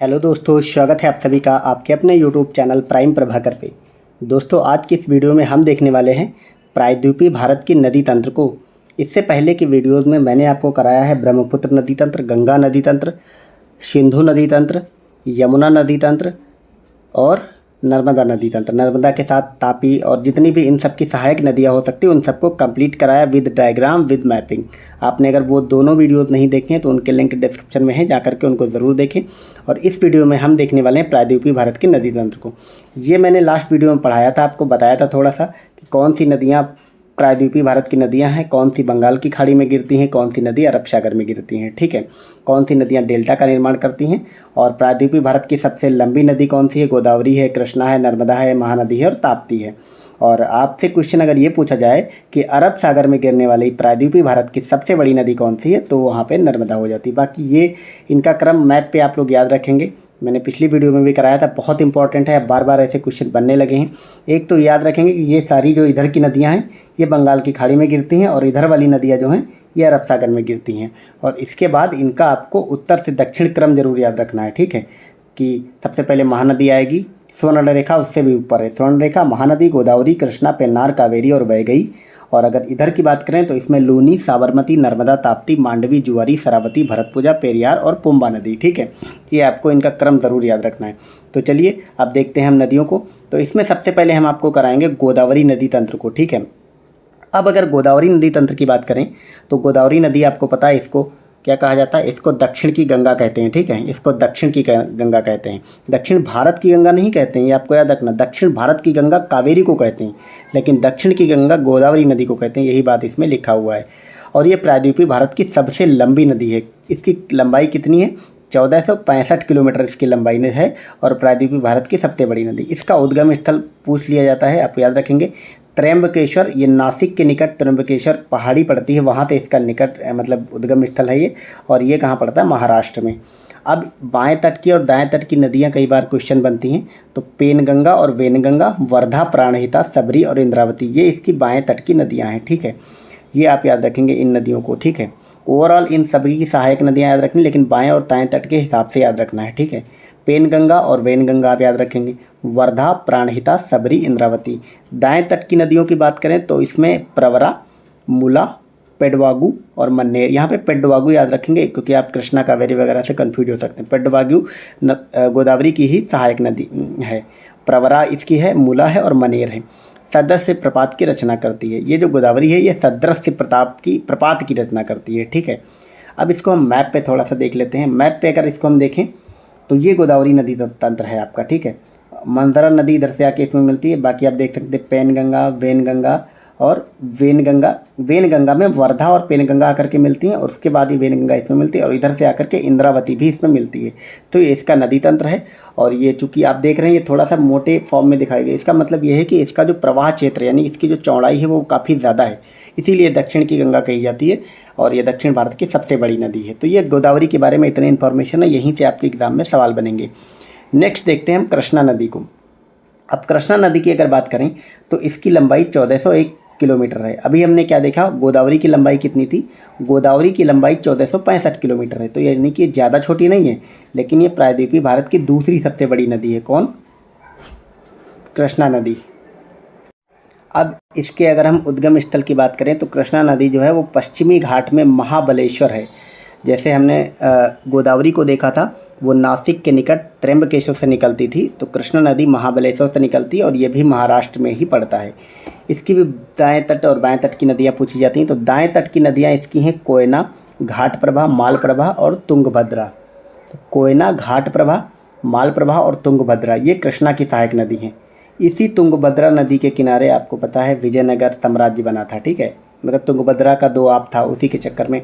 Hello दोस्तों, स्वागत है आप सभी का आपके अपने यूट्यूब चैनल प्राइम प्रभाकर पे। दोस्तों, आज की इस वीडियो में हम देखने वाले हैं प्रायद्वीपीय भारत की नदी तंत्र को। इससे पहले की वीडियोज़ में मैंने आपको कराया है ब्रह्मपुत्र नदी तंत्र, गंगा नदी तंत्र, सिंधु नदी तंत्र, यमुना नदी तंत्र और नर्मदा नदी तंत्र। नर्मदा के साथ तापी और जितनी भी इन सब की सहायक नदियाँ हो सकती हैं उन सबको कंप्लीट कराया विद डायग्राम विद मैपिंग। आपने अगर वो दोनों वीडियोज़ नहीं देखे हैं तो उनके लिंक डिस्क्रिप्शन में है, जाकर के उनको ज़रूर देखें। और इस वीडियो में हम देखने वाले हैं प्रायद्वीपीय भारत की नदी तंत्र को। ये मैंने लास्ट वीडियो में पढ़ाया था, आपको बताया था थोड़ा सा कि कौन सी नदियाँ प्रायद्वीपीय भारत की नदियां हैं, कौन सी बंगाल की खाड़ी में गिरती हैं, कौन सी नदी अरब सागर में गिरती हैं, ठीक है। कौन सी नदियां डेल्टा का निर्माण करती हैं और प्रायद्वीपीय भारत की सबसे लंबी नदी कौन सी है। गोदावरी है, कृष्णा है, नर्मदा है, महानदी है और ताप्ती है। और आपसे क्वेश्चन अगर ये पूछा जाए कि अरब सागर में गिरने वाली प्रायद्वीपीय भारत की सबसे बड़ी नदी कौन सी है, तो वहाँ पे नर्मदा हो जाती है। बाकी ये इनका क्रम मैप पे आप लोग याद रखेंगे, मैंने पिछली वीडियो में भी कराया था, बहुत इंपॉर्टेंट है। बार बार ऐसे क्वेश्चन बनने लगे हैं। एक तो याद रखेंगे कि ये सारी जो इधर की नदियाँ हैं ये बंगाल की खाड़ी में गिरती हैं और इधर वाली नदियाँ जो हैं ये अरब सागर में गिरती हैं। और इसके बाद इनका आपको उत्तर से दक्षिण क्रम जरूर याद रखना है, ठीक है। कि सबसे पहले महानदी आएगी, स्वर्ण रेखा उससे भी ऊपर है, स्वर्ण रेखा, महानदी, गोदावरी, कृष्णा, पेन्नार, कावेरी और वैगई। और अगर इधर की बात करें तो इसमें लूनी, साबरमती, नर्मदा, ताप्ती, मांडवी, जुआरी, शरावती, भरतपुजा, पेरियार और पुम्बा नदी, ठीक है। ये आपको इनका क्रम ज़रूर याद रखना है। तो चलिए अब देखते हैं हम नदियों को। तो इसमें सबसे पहले हम आपको कराएंगे गोदावरी नदी तंत्र को, ठीक है। अब अगर गोदावरी नदी तंत्र की बात करें तो गोदावरी नदी आपको पता है इसको क्या कहा जाता है, इसको दक्षिण की गंगा कहते हैं, ठीक है। इसको दक्षिण की गंगा कहते हैं, दक्षिण भारत की गंगा नहीं कहते हैं, ये आपको याद रखना। दक्षिण भारत की गंगा कावेरी को कहते हैं, लेकिन दक्षिण की गंगा गोदावरी नदी को कहते हैं, यही बात इसमें लिखा हुआ है। और ये प्रायद्वीपीय भारत की सबसे लंबी नदी है। इसकी लंबाई कितनी है, 1465 किलोमीटर इसकी लंबाई में है और प्रायद्वीपीय भारत की सबसे बड़ी नदी। इसका उद्गम स्थल पूछ लिया जाता है, आप याद रखेंगे त्र्यंबकेश्वर। ये नासिक के निकट त्र्यंबकेश्वर पहाड़ी पड़ती है, वहाँ से इसका निकट मतलब उद्गम स्थल है ये। और ये कहाँ पड़ता है, महाराष्ट्र में। अब बाएं तट की और दाएं तट की नदियाँ कई बार क्वेश्चन बनती हैं, तो पेनगंगा और वेनगंगा, वर्धा, प्राणहिता, सबरी और इंद्रावती, ये इसकी बाएं तट की नदियाँ हैं, ठीक है। ये आप याद रखेंगे इन नदियों को, ठीक है। ओवरऑल इन सभी की सहायक नदियाँ याद रखनी, लेकिन बाएं और दाएं तट के हिसाब से याद रखना है, ठीक है। पेनगंगा और वेनगंगा आप याद रखेंगे, वर्धा, प्राणहिता, सबरी, इंद्रावती। दाएं तट की नदियों की बात करें तो इसमें प्रवरा, मुला, पेडवागु और मन्नेर। यहाँ पे पेडवागु याद रखेंगे क्योंकि आप कृष्णा, कावेरी वगैरह से कंफ्यूज हो सकते हैं। पेडवागु गोदावरी की ही सहायक नदी है, प्रवरा इसकी है, मुला है और मनेर है। सदस्य प्रपात की रचना करती है। ये जो गोदावरी है ये सदस्य प्रपात की रचना करती है, ठीक है। अब इसको हम मैप पे थोड़ा सा देख लेते हैं। मैप पे अगर इसको हम देखें तो ये गोदावरी नदी तंत्र है आपका, ठीक है। मंदरा नदी इधर से आके इसमें मिलती है। बाकी आप देख सकते हैं पेनगंगा, वेनगंगा और वेनगंगा। वेनगंगा में वर्धा और पेनगंगा आकर के मिलती हैं और उसके बाद ही वेनगंगा इसमें मिलती है और इधर से आकर के इंद्रावती भी इसमें मिलती है। तो ये इसका नदी तंत्र है। और ये चूँकि आप देख रहे हैं ये थोड़ा सा मोटे फॉर्म में दिखाई गई, इसका मतलब ये है कि इसका जो प्रवाह क्षेत्र यानी इसकी जो चौड़ाई है वो काफ़ी ज़्यादा है, इसीलिए दक्षिण की गंगा कही जाती है और ये दक्षिण भारत की सबसे बड़ी नदी है। तो ये गोदावरी के बारे में इतनी इन्फॉर्मेशन है, यहीं से आपके एग्जाम में सवाल बनेंगे। नेक्स्ट देखते हैं हम कृष्णा नदी को। अब कृष्णा नदी की अगर बात करें तो इसकी लंबाई 1401 किलोमीटर है। अभी हमने क्या देखा, गोदावरी की लंबाई कितनी थी, गोदावरी की लंबाई 1465 किलोमीटर है। तो यानी कि ज़्यादा छोटी नहीं है, लेकिन ये प्रायद्वीपीय भारत की दूसरी सबसे बड़ी नदी है। कौन, कृष्णा नदी। अब इसके अगर हम उद्गम स्थल की बात करें तो कृष्णा नदी जो है वो पश्चिमी घाट में महाबलेश्वर है। जैसे हमने गोदावरी को देखा था वो नासिक के निकट त्र्यंबकेश्वर से निकलती थी, तो कृष्णा नदी महाबलेश्वर से निकलती है और ये भी महाराष्ट्र में ही पड़ता है। इसकी भी दाएं तट और बाएं तट की नदियाँ पूछी जाती हैं। तो दाएं तट की नदियाँ इसकी हैं कोयना, घाटप्रभा, मालप्रभा और तुंगभद्रा। तो कोयना, घाटप्रभा, मालप्रभा और तुंगभद्रा ये कृष्णा की सहायक नदी हैं। इसी तुंगभद्रा नदी के किनारे आपको पता है विजयनगर साम्राज्य बना था, ठीक है। मतलब तुंगभद्रा का दो आप था, उसी के चक्कर में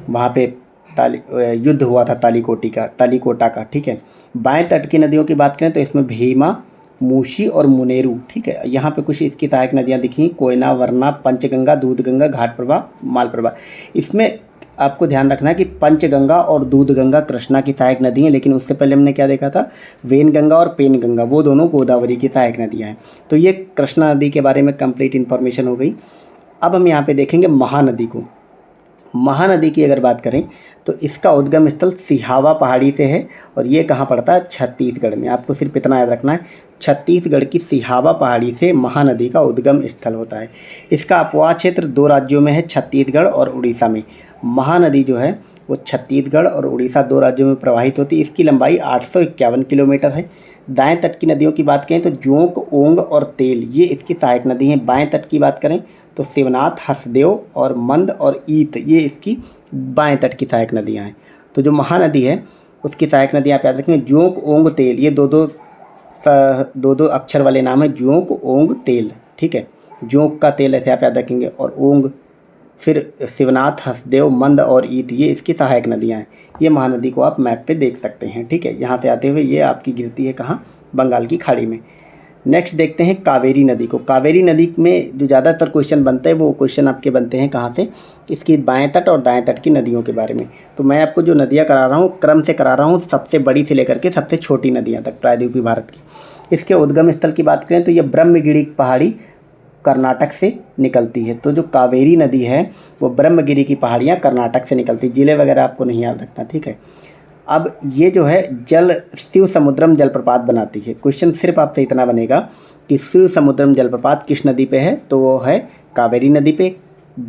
वहाँ पे युद्ध हुआ था तालीकोटा का, ठीक है। बाएं तट की नदियों की बात करें तो इसमें भीमा, मूशी और मुनेरू, ठीक है। यहाँ पे कुछ इसकी सहायक नदियाँ दिखी, कोयना, वरना, पंचगंगा, दूधगंगा, घाटप्रभा, मालप्रभा। इसमें आपको ध्यान रखना है कि पंचगंगा और दूधगंगा कृष्णा की सहायक नदी हैं, लेकिन उससे पहले हमने क्या देखा था, वेनगंगा और पेनगंगा, वो दोनों गोदावरी की सहायक नदियाँ हैं। तो ये कृष्णा नदी के बारे में कंप्लीट इन्फॉर्मेशन हो गई। अब हम यहाँ पे देखेंगे महानदी को। महानदी की अगर बात करें तो इसका उद्गम स्थल सिहावा पहाड़ी से है और ये कहाँ पड़ता है, छत्तीसगढ़ में। आपको सिर्फ इतना याद रखना है, छत्तीसगढ़ की सिहावा पहाड़ी से महानदी का उद्गम स्थल होता है। इसका अपवाह क्षेत्र 2 राज्यों में है, छत्तीसगढ़ और उड़ीसा में। महानदी जो है वो छत्तीसगढ़ और उड़ीसा 2 राज्यों में प्रवाहित होती है। इसकी लंबाई 851 किलोमीटर है। दाएं तट की नदियों की बात करें तो जोंक, ओंग और तेल ये इसकी सहायक नदी हैं। बाएं तट की बात करें तो शिवनाथ, हसदेव और मंद और ईत ये इसकी बाएं तट की सहायक नदियां हैं। तो जो महानदी है उसकी सहायक नदी आप याद रखेंगे, जोंक, ओंग, तेल, ये दो अक्षर वाले नाम है, जोंक, ओंग, तेल। ठीक है, जोंक का तेल ऐसे आप याद रखेंगे, और ओंग, फिर शिवनाथ, हसदेव, मंद और ईत ये इसकी सहायक नदियां हैं। ये महानदी को आप मैप पे देख सकते हैं। ठीक है, यहाँ से आते हुए ये आपकी गिरती है कहाँ, बंगाल की खाड़ी में। नेक्स्ट देखते हैं कावेरी नदी को। कावेरी नदी में जो ज़्यादातर क्वेश्चन बनते हैं वो क्वेश्चन आपके बनते हैं कहाँ से, इसकी बाएं तट और दाएं तट की नदियों के बारे में। तो मैं आपको जो नदियाँ करा रहा हूँ क्रम से करा रहा हूँ, सबसे बड़ी से लेकर के सबसे छोटी नदियाँ तक प्रायद्वीपीय भारत की। इसके उद्गम स्थल की बात करें तो ये ब्रह्मगिरी पहाड़ी कर्नाटक से निकलती है। तो जो कावेरी नदी है वो ब्रह्मगिरी की पहाड़ियाँ कर्नाटक से निकलती है। जिले वगैरह आपको नहीं याद रखना। ठीक है, अब ये जो है जल शिव समुद्रम जलप्रपात बनाती है। क्वेश्चन सिर्फ आपसे इतना बनेगा कि शिव समुद्रम जलप्रपात किस नदी पे है, तो वो है कावेरी नदी पे।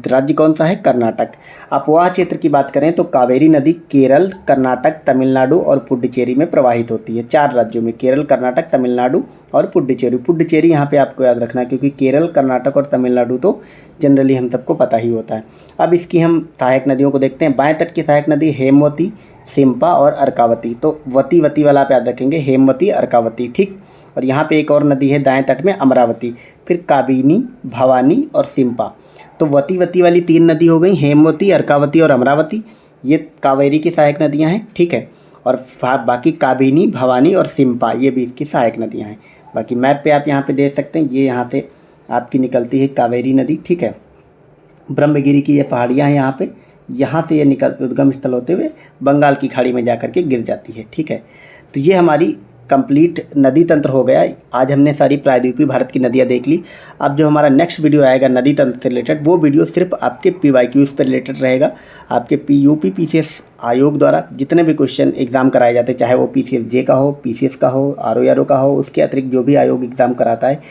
राज्य कौन सा है, कर्नाटक। अपवाह क्षेत्र की बात करें तो कावेरी नदी केरल, कर्नाटक, तमिलनाडु और पुडुचेरी में प्रवाहित होती है। 4 राज्यों में, केरल, कर्नाटक, तमिलनाडु और पुडुचेरी। पुडुचेरी यहाँ पे आपको याद रखना है क्योंकि केरल, कर्नाटक और तमिलनाडु तो जनरली हम सबको पता ही होता है। अब इसकी हम सहायक नदियों को देखते हैं। बाएं तट की सहायक नदी हेमवती, सिम्पा और अर्कावती। तो वती वाला आप याद रखेंगे, हेमवती, अर्कावती। ठीक, और यहाँ पे एक और नदी है दाएं तट में, अमरावती, फिर काबिनी, भवानी और सिम्पा। तो वती वाली 3 नदी हो गई, हेमवती, अर्कावती और अमरावती। ये कावेरी की सहायक नदियाँ हैं। ठीक है, और बाकी काबिनी, भवानी और सिम्पा ये भी इसकी सहायक नदियाँ हैं। बाकी मैप पे आप यहाँ पे देख सकते हैं, ये यहाँ से आपकी निकलती है कावेरी नदी। ठीक है, ब्रह्मगिरी की ये पहाड़ियाँ हैं यहाँ पे, यहाँ से ये उद्गम स्थल होते हुए बंगाल की खाड़ी में जा कर के गिर जाती है। ठीक है, तो ये हमारी कंप्लीट नदी तंत्र हो गया। आज हमने सारी प्रायद्वीपीय भारत की नदियाँ देख ली। अब जो हमारा नेक्स्ट वीडियो आएगा नदी तंत्र से रिलेटेड, वो वीडियो सिर्फ आपके PYQs पर रिलेटेड रहेगा। आपके यूपी PCS आयोग द्वारा जितने भी क्वेश्चन एग्जाम कराए जाते हैं, चाहे वो PCSJ का हो, PCS का हो, RO का हो, उसके अतिरिक्त जो भी आयोग एग्ज़ाम कराता है,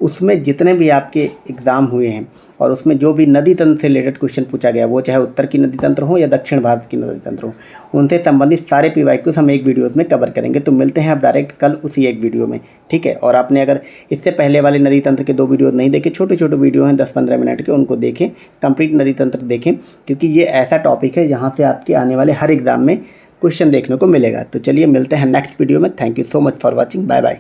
उसमें जितने भी आपके एग्ज़ाम हुए हैं और उसमें जो भी नदी तंत्र से रिलेटेड क्वेश्चन पूछा गया, वो चाहे उत्तर की नदी तंत्र हो या दक्षिण भारत की नदी तंत्र हो, उनसे संबंधित सारे PYQs हम एक वीडियोज़ में कवर करेंगे। तो मिलते हैं आप डायरेक्ट कल उसी एक वीडियो में। ठीक है, और आपने अगर इससे पहले वाले नदी तंत्र के 2 वीडियो नहीं देखे, छोटे वीडियो हैं 10-15 मिनट के, उनको देखें, कंप्लीट नदी तंत्र देखें, क्योंकि ये ऐसा टॉपिक है जहाँ से आपके आने वाले हर एग्ज़ाम में क्वेश्चन देखने को मिलेगा। तो चलिए मिलते हैं नेक्स्ट वीडियो में। Thank you so much for watching. Bye bye.